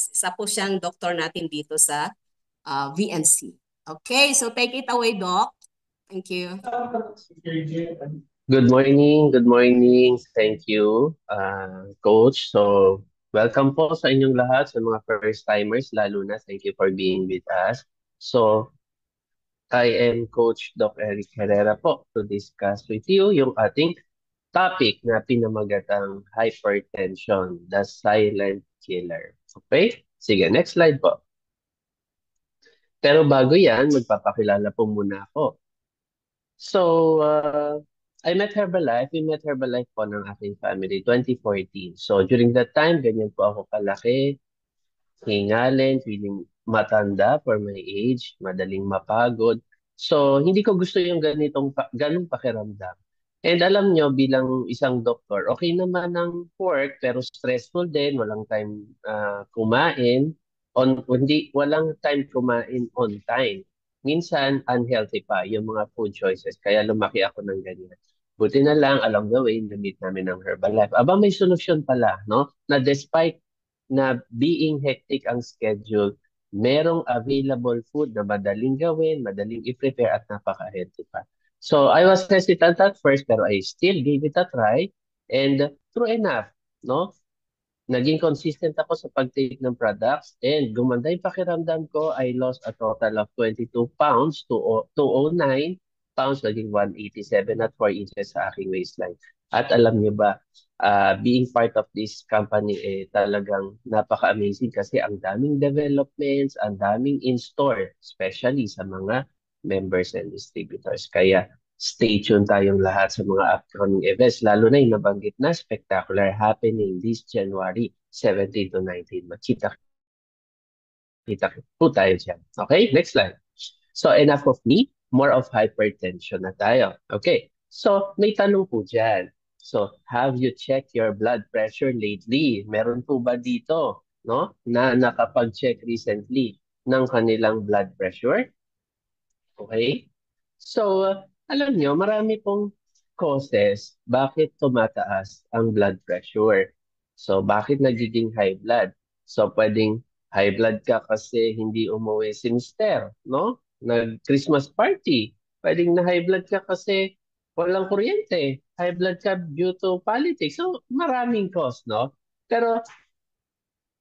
Isa po siyang doktor natin dito sa VNC. Okay, so take it away, Doc. Thank you. Good morning, good morning. Thank you, Coach. So, welcome po sa inyong lahat, sa mga first-timers, lalo na thank you for being with us. So, I am Coach Doc Eric Herrera po to discuss with you yung ating topic na pinamagatang hypertension, the silent killer. Okay? Sige, next slide po. Pero bago yan, magpapakilala po muna ako. So, I met Herbalife. We met Herbalife po ng aking family, 2014. So, during that time, ganyan po ako kalaki, hingalin, feeling matanda for my age, madaling mapagod. So, hindi ko gusto yung ganung pakiramdam. And alam nyo, bilang isang doktor, okay naman ang work, pero stressful din, walang time kumain, walang time kumain on time. Minsan, unhealthy pa yung mga food choices, kaya lumaki ako ng ganyan. Buti na lang, along the way, na-meet namin ng Herbalife. Aba, may solusyon pala, no? Na despite na being hectic ang schedule, merong available food na madaling gawin, madaling i-prepare at napaka-healthy pa. So I was hesitant at first pero I still gave it a try and true enough, no? Naging consistent ako sa pag-take ng products and gumanda yung pakiramdam ko. I lost a total of 22 pounds to 209 pounds, naging 187 at 4 inches sa aking waistline. At alam niyo ba, being part of this company talagang napaka-amazing kasi ang daming developments, ang daming in-store, especially sa mga members and distributors. Kaya stay tuned tayong lahat sa mga upcoming events, lalo na yung nabanggit na spectacular happening this January 17 to 19. Kita po tayo dyan. Okay, next slide. So enough of me, more of hypertension na tayo. Okay, so may tanong po dyan. So have you checked your blood pressure lately? Meron po ba dito, no, na nakapag-check recently ng kanilang blood pressure? Okay? So, alam nyo, marami pong causes bakit tumataas ang blood pressure. So, bakit nagiging high blood? So, pwedeng high blood ka kasi hindi umuwi si mister, no? Nag-Christmas party. Pwedeng na high blood ka kasi walang kuryente. High blood ka due to politics. So, maraming cause, no? Pero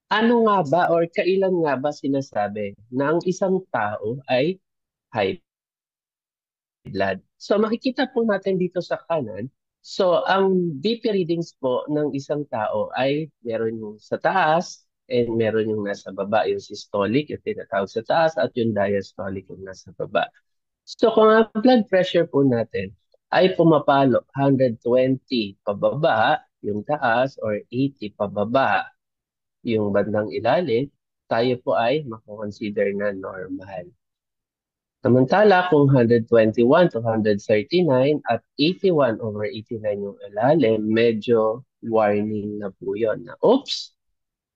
ano nga ba or kailan nga ba sinasabi na ang isang tao ay high blood? So makikita po natin dito sa kanan. So ang BP readings po ng isang tao ay meron yung sa taas and meron yung nasa baba, yung systolic, yung tinatawag sa taas at yung diastolic yung nasa baba. So kung ang blood pressure po natin ay pumapalo 120 pababa, yung taas or 80 pababa, yung bandang ilalim, tayo po ay mako-consider na normal. Samantala, kung 121 to 139 at 81/89 yung ilalim, medyo warning na po yun na, oops,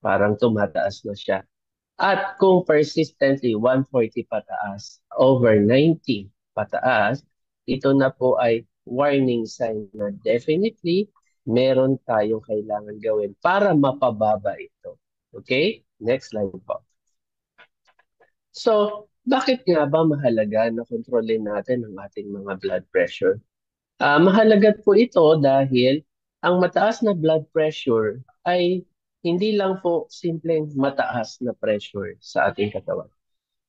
parang tumataas na siya. At kung persistently 140 pataas, over 90 pataas, ito na po ay warning sign na definitely meron tayong kailangan gawin para mapababa ito. Okay? Next slide po. So, bakit nga ba mahalaga na kontrolin natin ang ating mga blood pressure? Mahalaga po ito dahil ang mataas na blood pressure ay hindi lang po simpleng mataas na pressure sa ating katawan.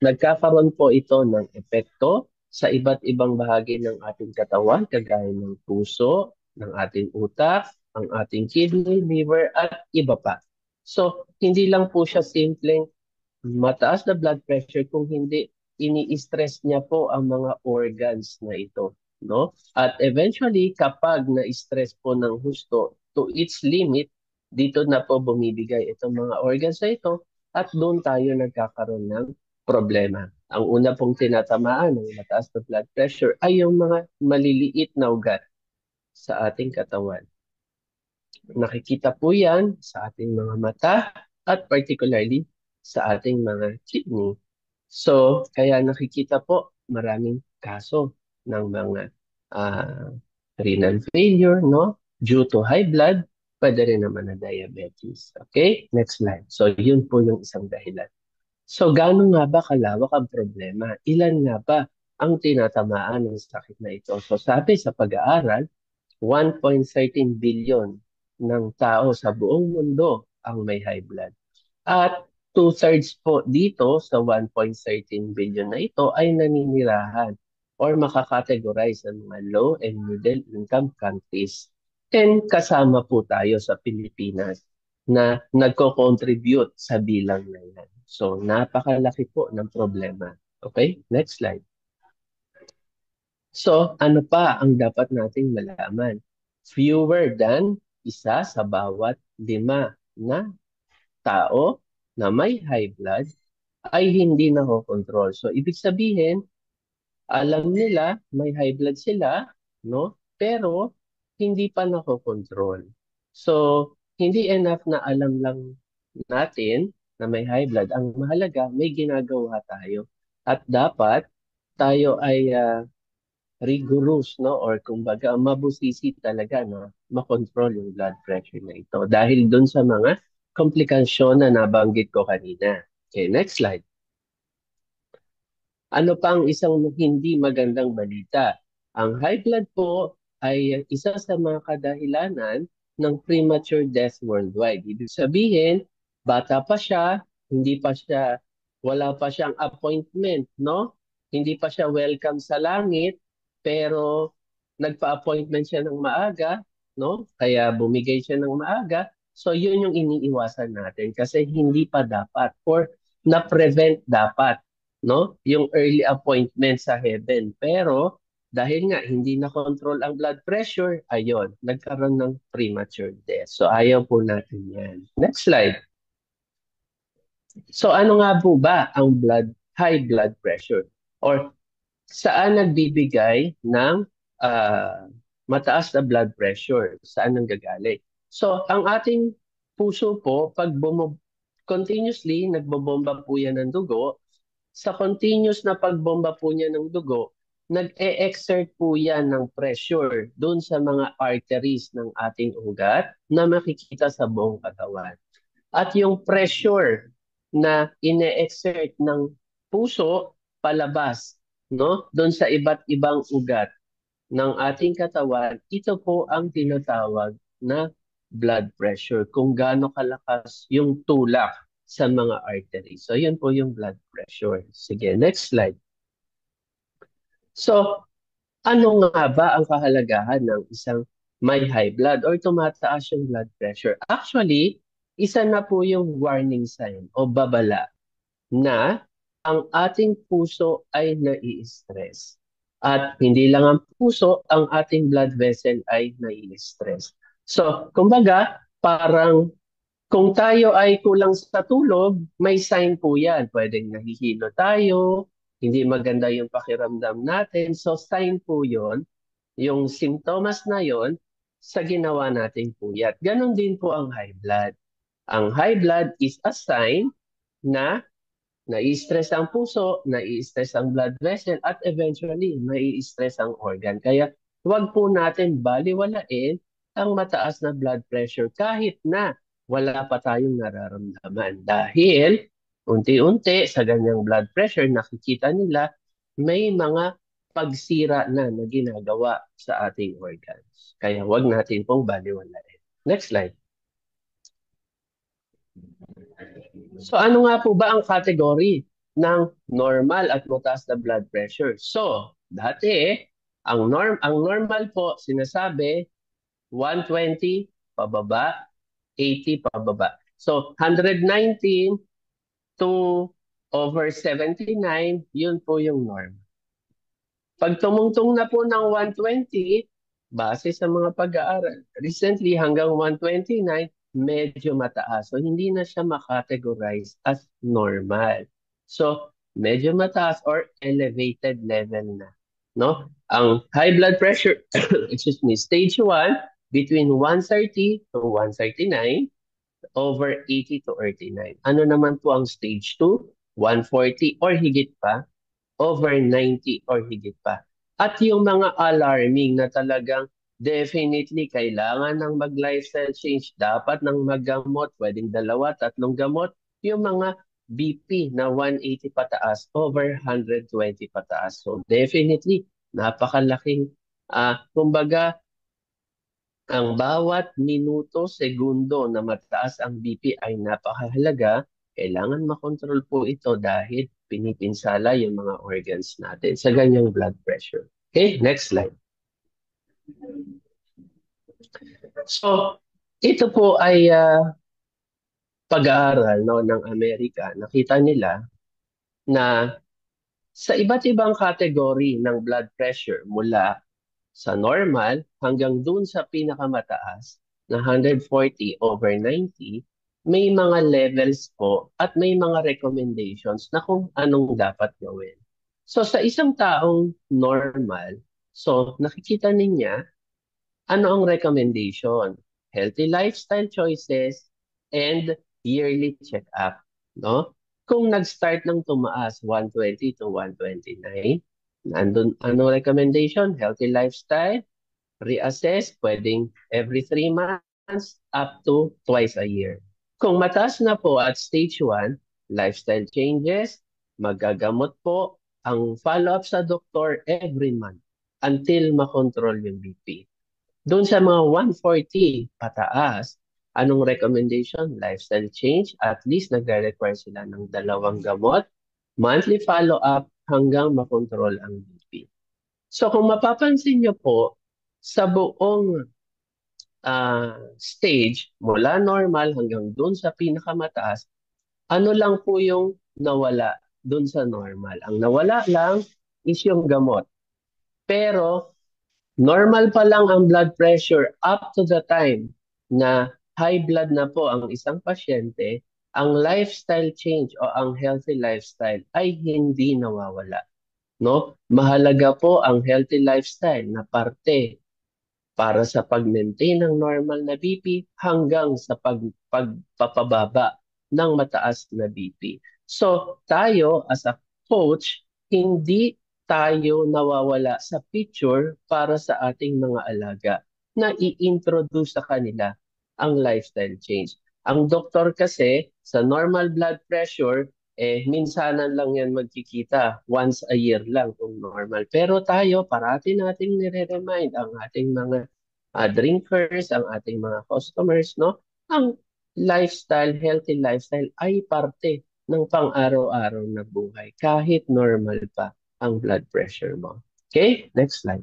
Nagkakaroon po ito ng epekto sa iba't ibang bahagi ng ating katawan, kagaya ng puso, ng ating utak, ang ating kidney, liver, at iba pa. So, hindi lang po siya simpleng mataas na blood pressure kung hindi ini-stress niya po ang mga organs na ito, no? At eventually, kapag na-stress po ng husto to its limit, dito na po bumibigay itong mga organs na ito at doon tayo nagkakaroon ng problema. Ang una pong tinatamaan ng mataas na blood pressure ay yung mga maliliit na ugat sa ating katawan. Nakikita po yan sa ating mga mata at particularly sa ating mga kidney. So, kaya nakikita po maraming kaso ng mga renal failure, no? Due to high blood pwede rin naman na diabetes. Okay? Next slide. So, yun po yung isang dahilan. So, gaano nga ba kalawak ang problema? Ilan nga ba ang tinatamaan ng sakit na ito? So, sabi sa pag-aaral, 1.13 billion ng tao sa buong mundo ang may high blood. At two-thirds po dito sa 1.13 billion na ito ay naninirahan or makakategorize sa mga low and middle income countries. And kasama po tayo sa Pilipinas na nagko-contribute sa bilang na yan. So, napakalaki po ng problema. Okay? Next slide. So, ano pa ang dapat nating malaman? Fewer than isa sa bawat 5 na tao na may high blood ay hindi nakokontrol. So, ibig sabihin, alam nila may high blood sila, no? Pero hindi pa nakokontrol. So, hindi enough na alam lang natin na may high blood. Ang mahalaga, may ginagawa tayo. At dapat tayo ay rigorous, no? Or kumbaga, mabusisi talaga na makontrol yung blood pressure na ito. Dahil dun sa mga komplikasyon na nabanggit ko kanina. Okay, next slide. Ano pa ang isang hindi magandang balita? Ang high blood po ay isa sa mga kadahilanan ng premature death worldwide. Ibig sabihin, bata pa siya, hindi pa siya, wala pa siyang appointment, no? Hindi pa siya welcome sa langit, pero nagpa-appointment siya ng maaga, no? Kaya bumigay siya ng maaga. So yun yung iniiwasan natin kasi hindi pa dapat or na-prevent dapat, no? Yung early appointment sa heaven. Pero dahil nga hindi na control ang blood pressure, ayon, nagkaroon ng premature death. So ayaw po natin yan. Next slide. So ano nga po ba ang high blood pressure? Or saan nagbibigay ng mataas na blood pressure? Saan nanggagaling? So ang ating puso po, pag continuously nagbobomba po yan ng dugo, sa continuous na pagbomba po niya ng dugo, nag-e-exert po yan ng pressure doon sa mga arteries ng ating ugat na makikita sa buong katawan. At yung pressure na ine-exert ng puso palabas, no, doon sa iba't ibang ugat ng ating katawan, ito po ang tinatawag na blood pressure, kung gaano kalakas yung tulak sa mga arteries. So, yun po yung blood pressure. Sige, next slide. So, ano nga ba ang kahalagahan ng isang may high blood or tumataas yung blood pressure? Actually, isa na po yung warning sign o babala na ang ating puso ay nai-stress. At hindi lang ang puso, ang ating blood vessel ay nai-stress. So, kumbaga, parang kung tayo ay kulang sa tulog, may sign po yan. Pwedeng nahihilo tayo, hindi maganda yung pakiramdam natin. So, sign po yon, yung simptomas na yon sa ginawa nating puyat. Ganon din po ang high blood. Ang high blood is a sign na nai-stress ang puso, nai-stress ang blood vessel, at eventually, nai-stress ang organ. Kaya huwag po natin baliwalain ang mataas na blood pressure kahit na wala pa tayong nararamdaman. Dahil unti-unti sa ganyang blood pressure, nakikita nila may mga pagsira na ginagawa sa ating organs. Kaya huwag natin pong baliwalain. Next slide. So ano nga po ba ang category ng normal at mataas na blood pressure? So, dati ang normal po sinasabi 120 pababa, 80 pababa. So, 119 to over 79, yun po yung norm. Pag tumungtong na po ng 120, base sa mga pag-aaral, recently hanggang 129, medyo mataas. So, hindi na siya makategorize as normal. So, medyo mataas or elevated level na. No? Ang high blood pressure, excuse me, stage 1, between 130 to 139, over 80 to 89. Ano naman po ang stage 2? 140 or higit pa, over 90 or higit pa. At yung mga alarming na talagang definitely kailangan ng mag-lifestyle change. Dapat ng maggamot, pwedeng dalawa, tatlong gamot. Yung mga BP na 180 pataas, over 120 pataas. So definitely, napakalaking, kumbaga, ang bawat minuto, segundo na mataas ang BP ay napakahalaga. Kailangan makontrol po ito dahil pinipinsala yung mga organs natin sa ganyang blood pressure. Okay, next slide. So, ito po ay pag-aaral no, ng Amerika. Nakita nila na sa iba't ibang category ng blood pressure mula sa normal hanggang dun sa pinakamataas na 140 over 90, may mga levels po at may mga recommendations na kung anong dapat gawin. So sa isang taong normal, so nakikita niya ano ang recommendation? Healthy lifestyle choices and yearly check-up, no? Kung nag-start ng tumaas 120 to 129, nandun ano recommendation? Healthy lifestyle, reassess, pwedeng every 3 months up to twice a year. Kung mataas na po at stage 1, lifestyle changes, magagamot po ang follow-up sa doktor every month until makontrol yung BP. Doon sa mga 140 pataas, anong recommendation? Lifestyle change. At least nagre-require sila ng 2 gamot, monthly follow-up hanggang makontrol ang BP. So kung mapapansin nyo po, sa buong stage, mula normal hanggang doon sa pinakamataas, ano lang po yung nawala doon sa normal? Ang nawala lang is yung gamot. Pero normal pa lang ang blood pressure up to the time na high blood na po ang isang pasyente, ang lifestyle change o ang healthy lifestyle ay hindi nawawala. No? Mahalaga po ang healthy lifestyle na parte para sa pag-maintain ng normal na BP hanggang sa pagpapababa ng mataas na BP. So, tayo as a coach, hindi tayo nawawala sa picture para sa ating mga alaga na i-introduce sa kanila ang lifestyle change. Ang doktor kasi sa normal blood pressure, minsanan lang yan magkikita. Once a year lang kung normal. Pero tayo, parati nating nire-remind ang ating mga drinkers, ang ating mga customers, no? Ang lifestyle, healthy lifestyle ay parte ng pang-araw-araw na buhay kahit normal pa ang blood pressure mo. Okay? Next slide.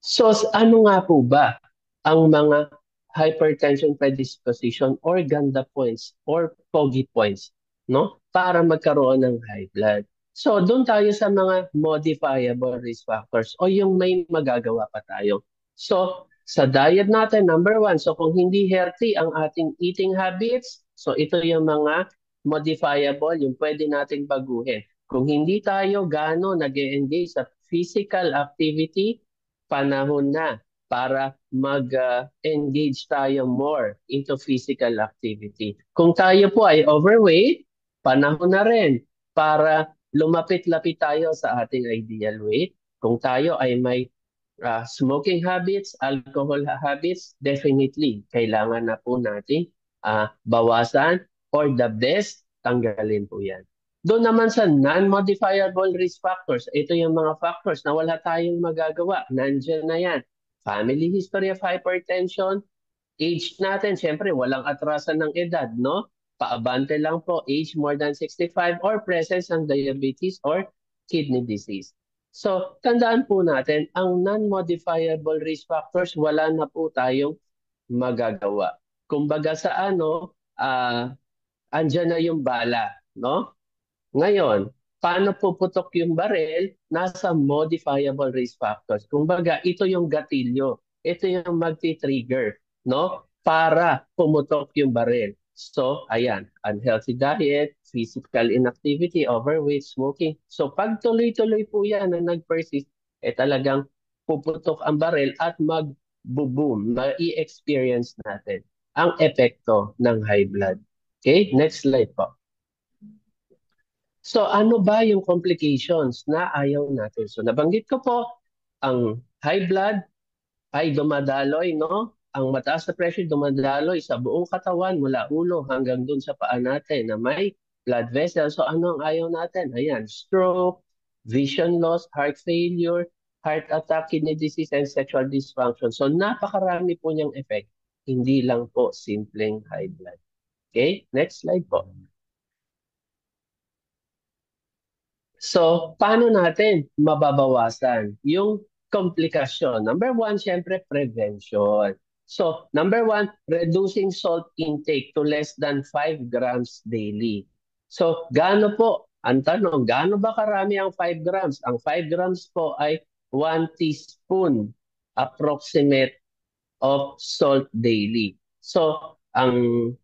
So, ano nga po ba ang mga hypertension predisposition or ganda points or POGI points, no? Para magkaroon ng high blood. So, doon tayo sa mga modifiable risk factors o yung may magagawa pa tayo. So, sa diet natin, number 1, so kung hindi healthy ang ating eating habits, so ito yung mga modifiable, yung pwede nating baguhin. Kung hindi tayo gaano nag-engage sa physical activity, panahon na para mag-engage tayo more into physical activity. Kung tayo po ay overweight, panahon na rin para lumapit-lapit tayo sa ating ideal weight. Kung tayo ay may smoking habits, alcohol habits, definitely kailangan na po natin bawasan or the best, tanggalin po yan. Doon naman sa non-modifiable risk factors, ito yung mga factors na wala tayong magagawa. Nandiyan na yan. Family history of hypertension, age natin, syempre walang atrasan ng edad, no? Paabante lang po, age more than 65 or presence ng diabetes or kidney disease. So, tandaan po natin, ang non-modifiable risk factors, wala na po tayong magagawa. Kumbaga sa ano, andyan na yung bala, no? Ngayon, paano puputok yung baril? Nasa modifiable risk factors. Kumbaga, ito yung gatilyo. Ito yung magti-trigger, no? Para pumutok yung baril. So, ayan, unhealthy diet, physical inactivity, overweight, smoking. So, pag tuloy-tuloy po yan na nag-persist, talagang puputok ang baril at mag-boom, ma-i-experience natin ang epekto ng high blood. Okay, next slide po. So ano ba yung complications na ayaw natin? So nabanggit ko po ang high blood ay dumadaloy, no? Ang mataas na pressure dumadaloy sa buong katawan mula ulo hanggang dun sa paa natin na may blood vessel. So ano ang ayaw natin? Ayan, stroke, vision loss, heart failure, heart attack, kidney disease, and sexual dysfunction. So napakarami po niyang effect. Hindi lang po simpleng high blood. Okay, next slide po. So, paano natin mababawasan yung komplikasyon? Number one, syempre, prevention. So, number one, reducing salt intake to less than 5 grams daily. So, gaano po? Ang tanong, gaano ba karami ang 5 grams? Ang 5 grams po ay 1 teaspoon approximate of salt daily. So, ang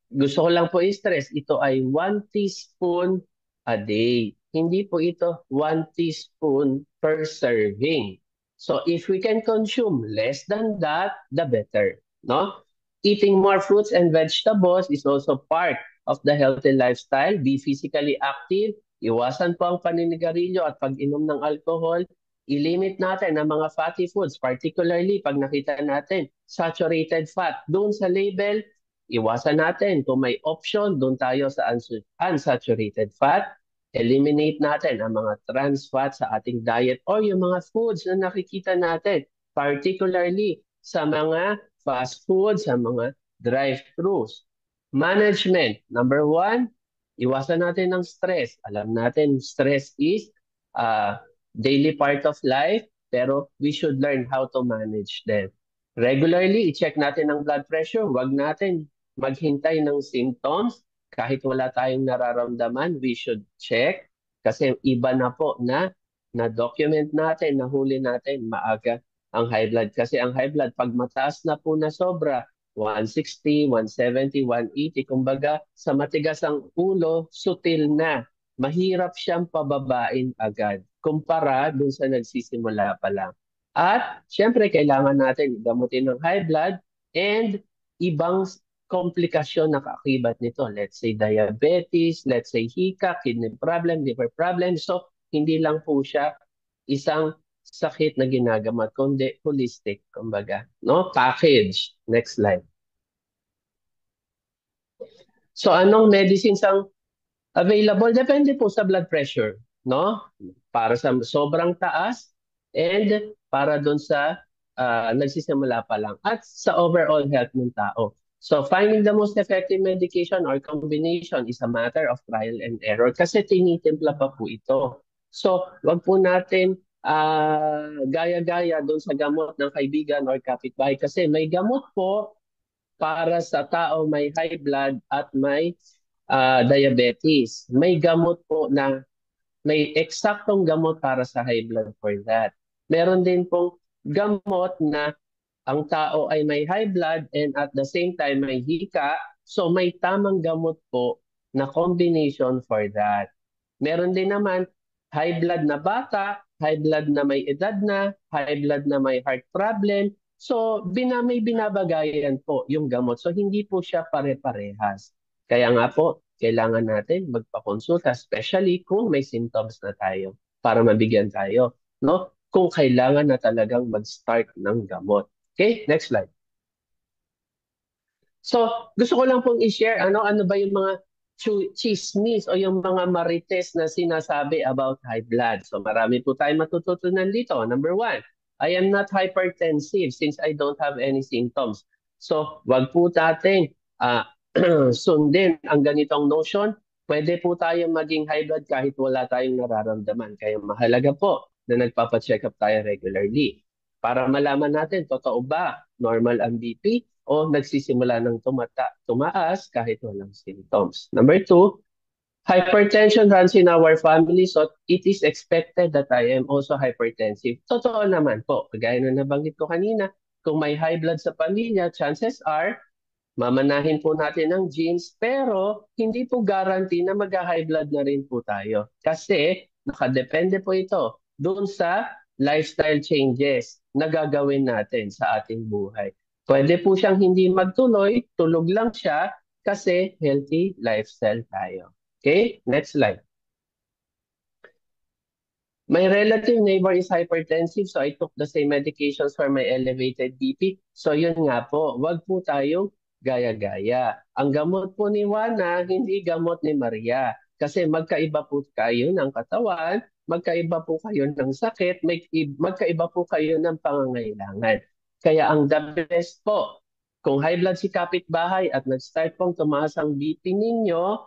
gusto ko lang po i-stress, ito ay 1 teaspoon a day. Hindi po ito 1 teaspoon per serving. So if we can consume less than that, the better. No? Eating more fruits and vegetables is also part of the healthy lifestyle. Be physically active. Iwasan po ang paninigarilyo at pag-inom ng alcohol. I-limit natin ang mga fatty foods, particularly pag nakita natin saturated fat. Doon sa label, iwasan natin. Kung may option, doon tayo sa unsaturated fat. Eliminate natin ang mga trans fat sa ating diet or yung mga foods na nakikita natin, particularly sa mga fast foods, sa mga drive-thrus. Management, number one, iwasan natin ng stress. Alam natin, stress is a daily part of life, pero we should learn how to manage them. Regularly, i-check natin ang blood pressure. Huwag natin maghintay ng symptoms. Kahit wala tayong nararamdaman, we should check. Kasi iba na po na-document natin, nahuli natin maaga ang high blood. Kasi ang high blood, pag mataas na po na sobra, 160, 170, 180, kumbaga sa matigas ang ulo, sutil na. Mahirap siyang pababain agad kumpara dun sa nagsisimula pa lang. At syempre, kailangan natin gamutin ng high blood and ibang komplikasyon na kaakibat nito. Let's say diabetes, let's say hika, kidney problem, liver problem. So, hindi lang po siya isang sakit na ginagamot, kundi holistic, kumbaga. No? Package. Next slide. So, anong medicines ang available? Depende po sa blood pressure. No? Para sa sobrang taas and para doon sa nagsisimula pa lang at sa overall health ng tao. So finding the most effective medication or combination is a matter of trial and error kasi tinitimpla pa po ito. So wag po natin gaya-gaya doon sa gamot ng kaibigan or kapitbahay kasi may gamot po para sa tao may high blood at may diabetes. May gamot po na may eksaktong gamot para sa high blood for that. Meron din pong gamot na ang tao ay may high blood and at the same time may hika. So may tamang gamot po na combination for that. Meron din naman high blood na bata, high blood na may edad na, high blood na may heart problem. So may binabagayan po yung gamot. So hindi po siya pare-parehas. Kaya nga po, kailangan natin magpakonsulta, especially kung may symptoms na tayo para mabigyan tayo, no? Kung kailangan na talagang mag-start ng gamot. Okay, next slide. So, gusto ko lang pong i-share ano ba yung mga chismis o yung mga marites na sinasabi about high blood. So, marami po tayong matututunan dito. Number one, I am not hypertensive since I don't have any symptoms. So, wag po natin sundin ang ganitong notion. Pwede po tayong maging high blood kahit wala tayong nararamdaman. Kaya mahalaga po na nagpapacheck up tayo regularly para malaman natin, totoo ba normal ang BP o nagsisimula ng tumaas kahit walang symptoms. Number two, hypertension runs in our family, so it is expected that I am also hypertensive. Totoo naman po, kagaya na nabanggit ko kanina, kung may high blood sa pamilya, chances are, mamanahin po natin ang genes, pero hindi po guarantee na mag-high blood na rin po tayo. Kasi nakadepende po ito doon sa lifestyle changes na gagawin natin sa ating buhay. Pwede po siyang hindi magtuloy, tulog lang siya kasi healthy lifestyle tayo. Okay, next slide. My relative neighbor is hypertensive, so I took the same medications for my elevated BP. So yun nga po, wag po tayong gaya-gaya. Ang gamot po ni Juana, hindi gamot ni Maria. Kasi magkaiba po kayo ng katawan, magkaiba po kayo ng sakit, magkaiba po kayo ng pangangailangan. Kaya ang the best po, kung high blood si kapitbahay at nag-start pong tumaas ang BP ninyo,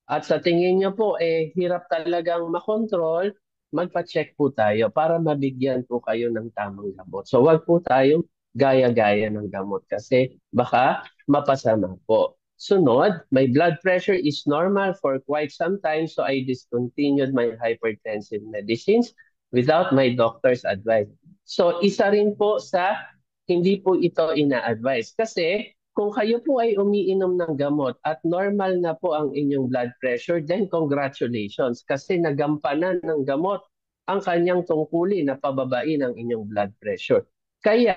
at sa tingin nyo po, hirap talagang makontrol, magpa-check po tayo para mabigyan po kayo ng tamang gamot. So wag po tayong gaya-gaya ng gamot kasi baka mapasama po. Sunod, my blood pressure is normal for quite some time so I discontinued my hypertensive medicines without my doctor's advice. So isa rin po sa hindi po ito ina-advise kasi kung kayo po ay umiinom ng gamot at normal na po ang inyong blood pressure, then congratulations kasi nagampanan ng gamot ang kanyang tungkulin na pababain ang inyong blood pressure. Kaya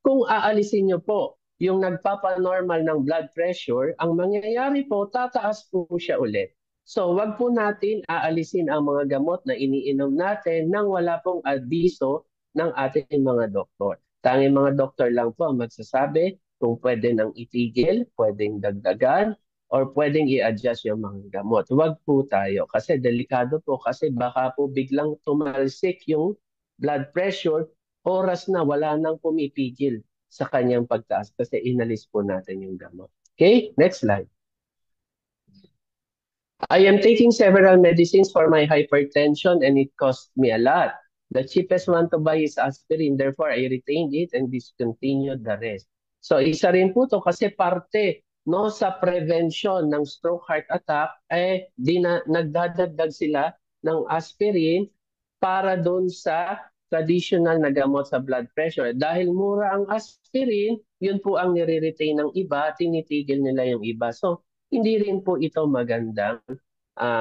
kung aalisin nyo po yung nagpapanormal ng blood pressure, ang mangyayari po, tataas po siya ulit. So wag po natin aalisin ang mga gamot na iniinom natin nang wala pong abiso ng ating mga doktor. Tanging mga doktor lang po ang magsasabi kung pwede nang itigil, pwedeng dagdagan, or pwedeng i-adjust yung mga gamot. Huwag po tayo kasi delikado po kasi baka po biglang tumalsik yung blood pressure, oras na wala nang pumipigil sa kanyang pagtaas kasi inalis po natin yung gamot. Okay, next slide. I am taking several medicines for my hypertension and it cost me a lot. The cheapest one to buy is aspirin. Therefore, I retained it and discontinued the rest. So, isa rin po to kasi parte no sa prevention ng stroke heart attack nagdadagdag sila ng aspirin para doon sa traditional na gamot sa blood pressure. Dahil mura ang aspirin, yun po ang nire-retain ng iba, tinitigil nila yung iba. So, hindi rin po ito magandang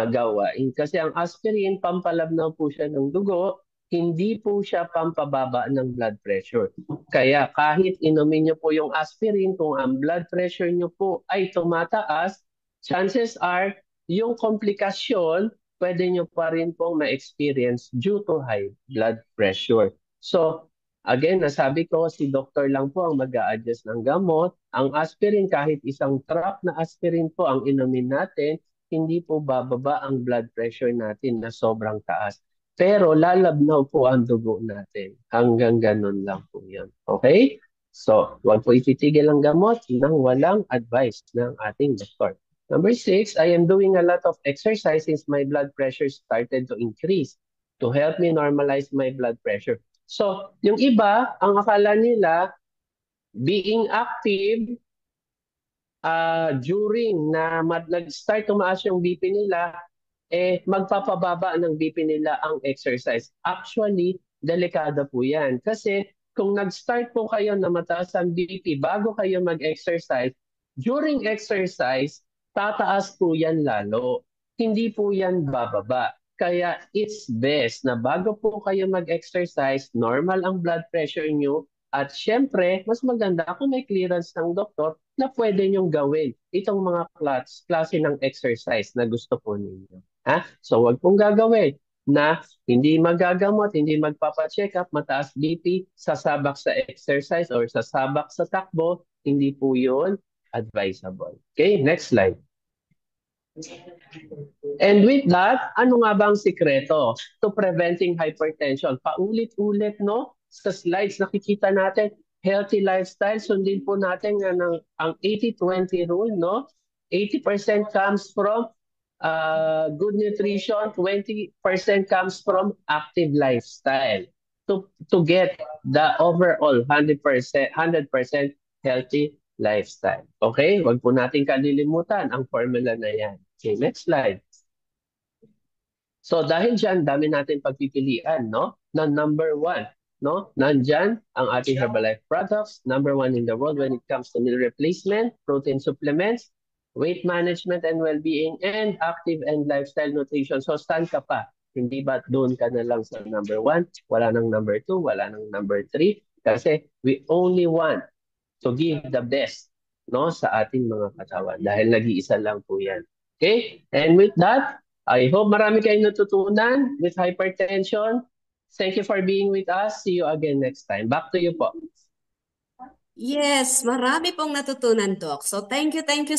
gawain. Kasi ang aspirin, pampalabnaw po siya ng dugo, hindi po siya pampababa ng blood pressure. Kaya kahit inumin niyo po yung aspirin, kung ang blood pressure niyo po ay tumataas, chances are yung komplikasyon, pwede niyo pa rin pong ma-experience due to high blood pressure. So, again, nasabi ko, si doktor lang po ang mag-a-adjust ng gamot. Ang aspirin, kahit isang drop na aspirin po ang inumin natin, hindi po bababa ang blood pressure natin na sobrang taas. Pero lalabnaw po ang dugo natin. Hanggang ganun lang po yun. Okay? So, huwag po ititigil ang gamot nang walang advice ng ating doktor. Number 6, I am doing a lot of exercise since my blood pressure started to increase to help me normalize my blood pressure. So, yung iba, ang akala nila, being active during na nag-start tumaas yung BP nila, magpapababa ng BP nila ang exercise. Actually, delikado po yan. Kasi kung nag-start po kayo na mataas ang BP bago kayo mag-exercise, during exercise, tataas po yan lalo. Hindi po yan bababa. Kaya it's best na bago po kayo mag-exercise, normal ang blood pressure nyo, at syempre, mas maganda kung may clearance ng doktor na pwede nyong gawin itong mga klase ng exercise na gusto po ninyo. Ha? So wag pong gagawin na hindi magagamot, hindi magpapa-check up, mataas BP, sasabak sa exercise or sasabak sa takbo, hindi po yun advisable. Okay, next slide. And with that, ano nga ba ang sikreto to preventing hypertension? Paulit-ulit, no? Sa slides, nakikita natin, healthy lifestyle, sundin po natin ang 80-20 rule, no? 80% comes from good nutrition, 20% comes from active lifestyle to get the overall 100% healthy lifestyle. Okay? Huwag po natin kalilimutan ang formula na yan. Okay, next slide. So dahil dyan, dami natin pagpipilian, no? Na number 1, no? Nandyan ang ating Herbalife products, number 1 in the world when it comes to meal replacement, protein supplements, weight management and well-being, and active and lifestyle nutrition. So saan ka pa? Hindi ba doon ka na lang sa number 1? Wala nang number 2, wala nang number 3. Kasi we only want to give the best, no, sa ating mga katawan dahil nag-iisa lang po yan. Okay? And with that, I hope marami kayong natutunan with hypertension. Thank you for being with us. See you again next time. Back to you po. Yes, marami pong natutunan, Doc. So thank you